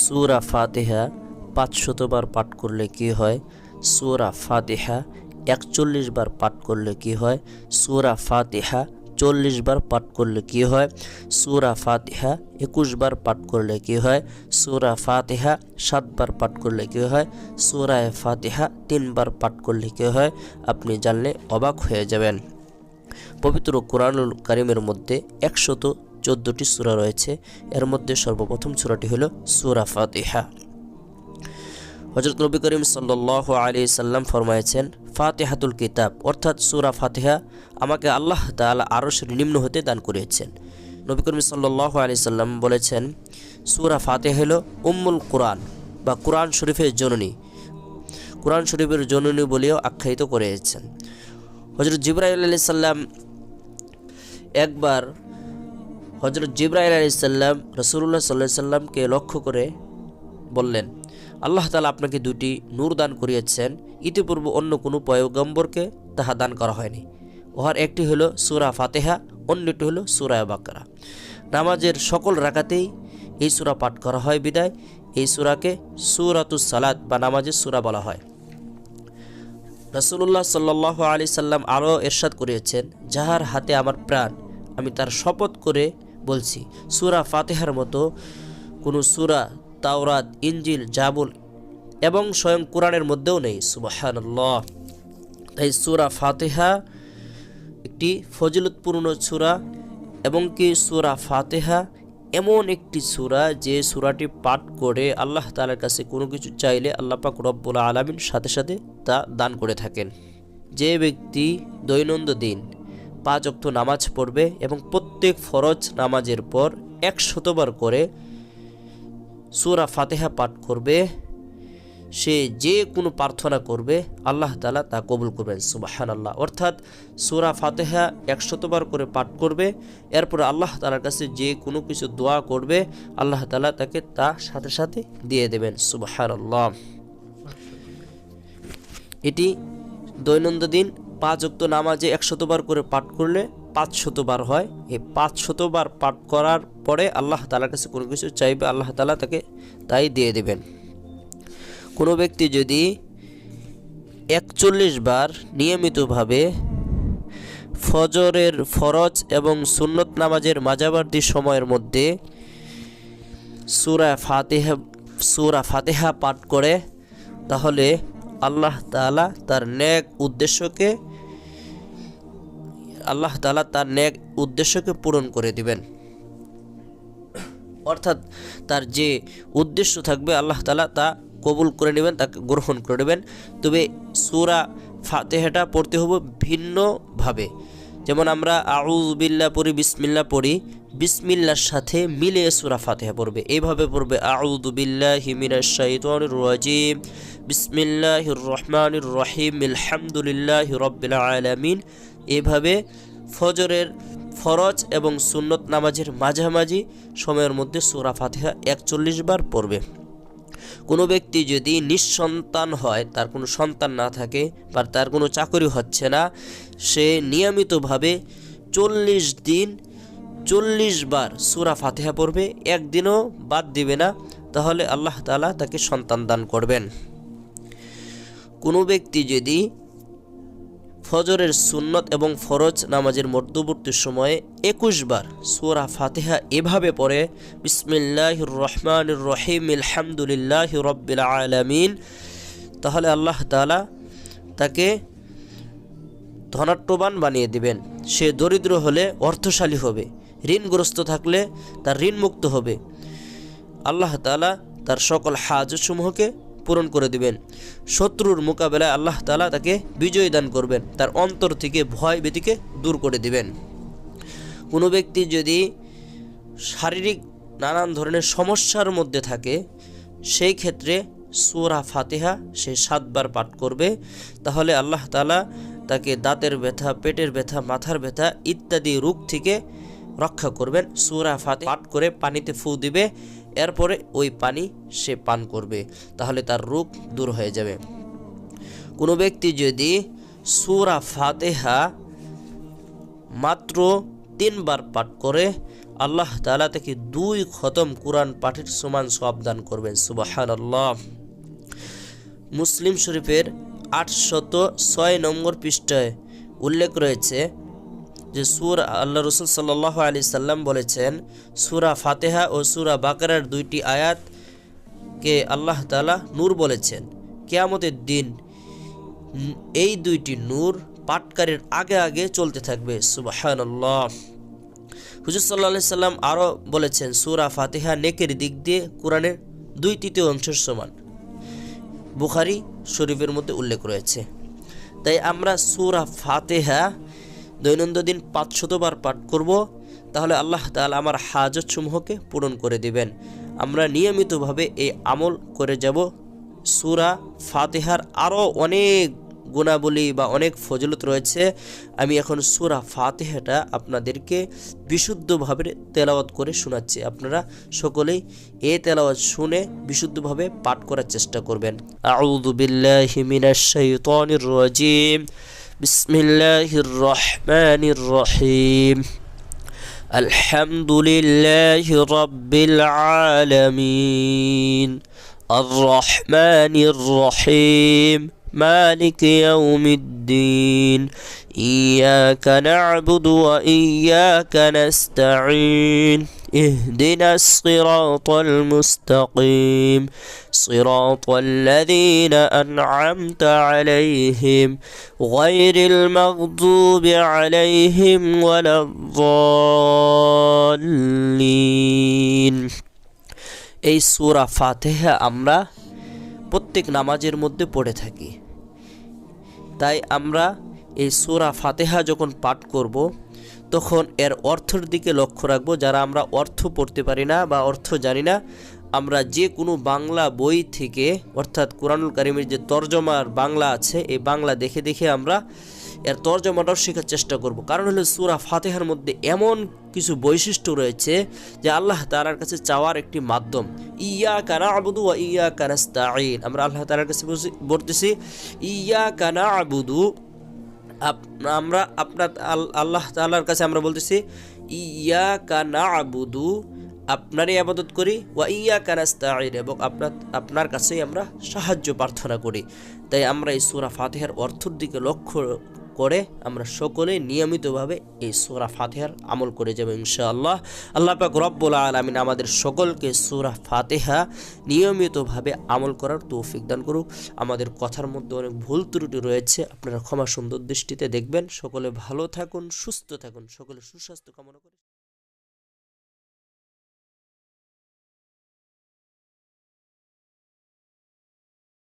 সূরা ফাতিহা ৫০০ বার পাঠ করলে কি হয়? সূরা ফাতিহা ৪১ বার পাঠ করলে কি হয়? সূরা ফাতিহা ৪০ বার পাঠ করলে কি হয়? সূরা ফাতিহা ২১ বার পাঠ করলে কি হয়? সূরা ফাতিহা ৭ বার পাঠ করলে কি হয়? সূরা ফাতিহা ৩ বার পাঠ করলে কি হয়? আপনি জানলে অবাক হয়ে যাবেন। পবিত্র কোরআনুল কারীমের মধ্যে ১১৪টি সূরা রয়েছে। এর মধ্যে সর্বপ্রথম সূরাটি হলো সূরা ফাতিহা। হযরত নবী করিম সাল্লাল্লাহু আলাইহি সাল্লাম ফরমায়েছেন, ফাতিহাতুল কিতাব অর্থাৎ সূরা ফাতিহা আমাকে আল্লাহ তাআলা আরশের নিম্ন হতে দান করেছেন। নবী করিম সাল্লাল্লাহু আলাইহি সাল্লাম বলেছেন, সূরা ফাতিহা হলো উম্মুল কুরআন বা কুরআন শরীফের জননী, কুরআন শরীফের জননী বলেও আখ্যায়িত করেছেন। হযরত জিবরাইল আলাইহিস সালাম একবার হযরত জিবরাইল আলাইহিস সালাম রাসূলুল্লাহ সাল্লাল্লাহু আলাইহি সাল্লামকে লক্ষ্য করে বললেন, আল্লাহ তাআলা আপনাকে দুটি নূর দান করিয়েছেন, ইতিপূর্বে অন্য কোনো পয়গম্বরকে তাহা দান করা হয়নি। উহার একটি হলো সূরা ফাতিহা, অন্যটি হলো সূরা বাকারা। নামাজের সকল রাকাতেই এই সূরা পাঠ করা হয় বিদায় এই সূরাকে সূরাতুস সালাত বা নামাজের সূরা বলা হয়। রাসূলুল্লাহ সাল্লাল্লাহু আলাইহি সাল্লাম আরও ইরশাদ করিয়েছেন, যাহার হাতে আমার প্রাণ, আমি তার শপথ করে বলছি, সূরা ফাতিহার মতো কোনো সূরা তাওরাত, ইনজিল, জাবুর এবং স্বয়ং কোরআনের মধ্যেও নেই। সুবহানাল্লাহ। তাই সূরা ফাতিহা একটি ফজিলতপূর্ণ সূরা এবং কি সূরা ফাতিহা এমন একটি সূরা যে সূরাটি পাঠ করে আল্লাহ তাআলার কাছে কোনো কিছু চাইলে আল্লাহ পাক রব্বুল আলামিন সাথে সাথে তা দান করে থাকেন। যে ব্যক্তি দৈনন্দিন ৫ ওয়াক্ত নামাজ পড়বে এবং প্রত্যেক ফরজ নামাজের পর ১০০ বার করে সূরা ফাতিহা পাঠ করবে, সে যে কোনো প্রার্থনা করবে আল্লাহ তাআলা তা কবুল করবেন। সুবহানাল্লাহ। অর্থাৎ সূরা ফাতিহা ১০০ বার করে পাঠ করবে, এরপর আল্লাহ তাআলার কাছে যে কোনো কিছু দোয়া করবে আল্লাহ তাআলা তাকে তা সাথে সাথে দিয়ে দেবেন। সুবহানাল্লাহ। এটি দৈনন্দিন ৫ ওয়াক্ত নামাজে ১০০ বার করে পাঠ করলে ৫০০ বার হয়। এই ৫০০ বার পাঠ করার পরে আল্লাহ তাআলার কাছে কোনো কিছু চাইবে আল্লাহ তাআলা তাকে তাই দিয়ে দেবেন। কোনো ব্যক্তি যদি ৪১ বার নিয়মিতভাবে ফজরের ফরজ এবং সুন্নত নামাজের মাঝাবর্তী সময়ের মধ্যে সূরা ফাতিহা পাঠ করে, তাহলে আল্লাহ তাআলা তার নেক উদ্দেশ্যকে পূরণ করে দিবেন। অর্থাৎ তার যে উদ্দেশ্য থাকবে আল্লাহ তাআলা তা কবুল করে নেবেন, তাকে গ্রহণ করে নেবেন। তবে সূরা ফাতিহাটা পড়তে হবে ভিন্নভাবে। যেমন আমরা আউযু বিল্লাহ পড়ি, বিসমিল্লাহ পড়ি, বিসমিল্লাহর সাথে মিলিয়ে সূরা ফাতিহা পড়বে। এইভাবে পড়বে আউযু বিল্লাহি মিনাশ শাইতানির রাজিম, বিসমিল্লাহির রহমানির রহিম, আলহামদুলিল্লাহি রাব্বিল আলামিন। এভাবে ফজরের ফরজ এবং সুন্নত নামাজের মাঝামাঝি সময়ের মধ্যে সূরা ফাতিহা ৪১ বার পড়বে। কোনো ব্যক্তি যদি নিঃসন্তান হয়, তার কোনো সন্তান না থাকে বা তার কোনো চাকরি হচ্ছে না, সে নিয়মিতভাবে ৪০ দিন ৪০ বার সূরা ফাতিহা পড়বে, একদিনও বাদ দিবে না, তাহলে আল্লাহ তাআলা তাকে সন্তান দান করবেন। কোনো ব্যক্তি যদি ফজরের সুন্নত এবং ফরজ নামাজের মধ্যবর্তী সময়ে ২১ বার সূরা ফাতিহা এভাবে পড়ে, বিসমিল্লাহির রহমানির রহিম, আলহামদুলিল্লাহি রাব্বিল আলামিন, তাহলে আল্লাহ তাআলা তাকে ধনাঢ্যবান বানিয়ে দিবেন। সে দরিদ্র হলে অর্থশালী হবে, ঋণগ্রস্ত থাকলে তার ঋণ মুক্ত হবে, আল্লাহ তাআলা তার সকল হাজতসমূহকে পূরণ করে দিবেন। শত্রুর মোকাবেলায় আল্লাহ তাআলা তাকে বিজয় দান করবেন, তার অন্তর থেকে ভয় ভীতিকে দূর করে দিবেন। কোনো ব্যক্তি যদি শারীরিক নানান ধরনের সমস্যার মধ্যে থাকে, সেই ক্ষেত্রে সূরা ফাতিহা সে ৭ বার পাঠ করবে, তাহলে আল্লাহ তাআলা তাকে দাঁতের ব্যথা, পেটের ব্যথা, মাথার ব্যথা ইত্যাদি রোগ থেকে রক্ষা করবেন। সূরা ফাতিহা পাঠ করে পানিতে ফু দিবে, এরপরে ওই পানি সে পান করবে, তাহলে তার রোগ দূর হয়ে যাবে। কোনো ব্যক্তি যদি সূরা ফাতিহা মাত্র ৩ বার পাঠ করে, আল্লাহ তাআলা তাকে 2 খতম কোরআন পাঠের সমান সওয়াব দান করবেন। সুবহানাল্লাহ। মুসলিম শরীফের 806 নম্বর পৃষ্ঠায় উল্লেখ রয়েছে যে আল্লাহ রসুল সাল্লাল্লাহু আলাইহি সাল্লাম বলেছেন, সূরা ফাতিহা ও সূরা বাকারার 2টি আয়াতকে আল্লাহ তাআলা নূর বলেছেন। কিয়ামতের দিন এই 2টি নূর পাঠকারীর আগে আগে চলতে থাকবে। সুবহানাল্লাহ। হুজুর সাল্লাল্লাহু আলাইহি সাল্লাম আরও বলেছেন, সূরা ফাতিহা নেকের দিক দিয়ে কোরআনের 2/3 অংশের সমান। বুখারী শরীফের মধ্যে উল্লেখ রয়েছে। তাই আমরা সূরা ফাতিহা দৈনন্দিন 500 বার পাঠ করব, তাহলে আল্লাহ তাআলা আমার হাজত সমূহকে পূরণ করে দিবেন। আমরা নিয়মিতভাবে এই আমল করে যাব। সূরা ফাতিহার আরও অনেক গুণাবলী বা অনেক ফজিলত রয়েছে। আমি এখন সূরা ফাতিহাটা আপনাদেরকে বিশুদ্ধভাবে তেলাওয়াত করে শোনাচ্ছি। আপনারা সকলেই এই তেলাওয়াত শুনে বিশুদ্ধভাবে পাঠ করার চেষ্টা করবেন। আউযু বিল্লাহি মিনাশ শাইতানির রাজিম। বিসমিল্লাহির রহমানির রহিম। আলহামদুলিল্লাহি রাব্বিল আলামিন। আর রহমানির রহিম। مالك يوم الدين. إياك نعبد وإياك نستعين. اهدنا الصراط المستقيم. صراط الذين أنعمت عليهم غير المغضوب عليهم ولا الضالين. এই সূরা ফাতিহা আমরা প্রত্যেক নামাজের মধ্যে পড়ে থাকি। তাই আমরা এই সূরা ফাতিহা যখন পাঠ করব তখন এর অর্থের দিকে লক্ষ্য রাখবো। যারা আমরা অর্থ পড়তে পারি না বা অর্থ জানি না, আমরা যে কোনো বাংলা বই থেকে, অর্থাৎ কোরআনুল কারীমের যে তরজমার বাংলা আছে, এই বাংলা দেখে দেখে আমরা এর তরজমাটাও শেখার চেষ্টা করব। কারণ হলো সূরা ফাতিহার মধ্যে এমন কিছু বৈশিষ্ট্য রয়েছে যে আল্লাহ তাআলার কাছে চাওয়ার একটি মাধ্যম। ইয়াকা না'বুদু ওয়া ইয়াকা নাস্তাঈন। আমরা আল্লাহ তাআলার কাছে বলতেছি ইয়াকা না'বুদু, আমরা আল্লাহ তাআলার কাছে আমরা বলতেছি ইয়াকা না'বুদু, আপনারই ইবাদত করি, ওয়া ইয়াকা নাস্তাঈন, এবং আপনার কাছেই আমরা সাহায্য প্রার্থনা করি। তাই আমরা এই সূরা ফাতিহার অর্থের দিকে লক্ষ্য করে আমরা সকলেই নিয়মিতভাবে এই সূরা ফাতিহার আমল করে যাব ইনশাআল্লাহ। আল্লাহ পাক রব্বুল আলামিন আমাদের সকলকে সূরা ফাতিহা নিয়মিতভাবে আমল করার তৌফিক দান করুক। আমাদের কথার মধ্যে অনেক ভুল ত্রুটি রয়েছে, আপনারা ক্ষমা সুন্দর দৃষ্টিতে দেখবেন। সকলে ভালো থাকুন, সুস্থ থাকুন, সকলে সুস্বাস্থ্য কামনা করি।